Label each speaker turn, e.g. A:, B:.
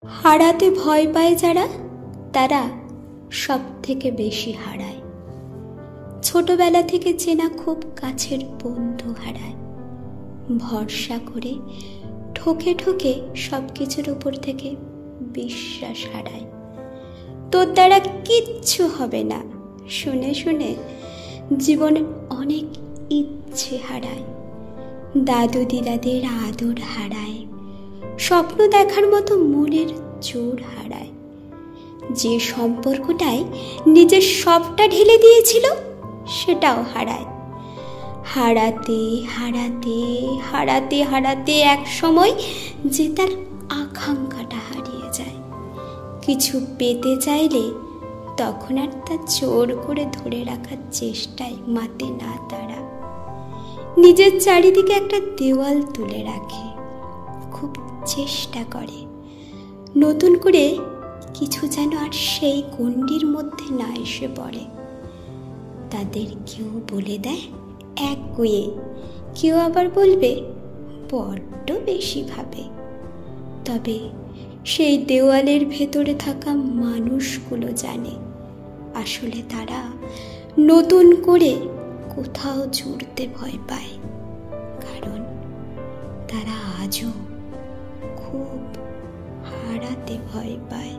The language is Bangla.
A: হারাতে ভয় পায় যারা, তারা সব থেকে বেশি হারায়। ছোটবেলা থেকে চেনা খুব কাছের বন্ধু হারায়। ভরসা করে ঠকে ঠকে সব কিছুর উপর থেকে বিশ্বাস হারায়। তোর দ্বারা কিচ্ছু হবে না শুনে শুনে জীবনে অনেক ইচ্ছে হারায়। দাদু দিদাদের আদর হারায়। স্বপ্ন দেখার মতো মনের জোর হারায়। যে সম্পর্কটাই নিজের সবটা ঢেলে দিয়েছিল সেটাও হারায়। হারাতে হারাতে হারাতে হারাতে এক সময় যে তার আকাঙ্ক্ষাটা হারিয়ে যায়। কিছু পেতে চাইলে তখন আর তা জোর করে ধরে রাখার চেষ্টায় মাতে না তারা। নিজের চারিদিকে একটা দেওয়াল তুলে রাখে, খুব চেষ্টা করে নতুন করে কিছু যেন আর সেই গণ্ডির মধ্যে না এসে পড়ে। তাদের কেউ বলে দেয় এক গুয়ে, কেউ আবার বলবে বড্ড বেশি ভাবে। তবে সেই দেওয়ালের ভেতরে থাকা মানুষগুলো জানে আসলে তারা নতুন করে কোথাও জুড়তে ভয় পায়, কারণ তারা আজও খুব হারাতে ভয় পায়।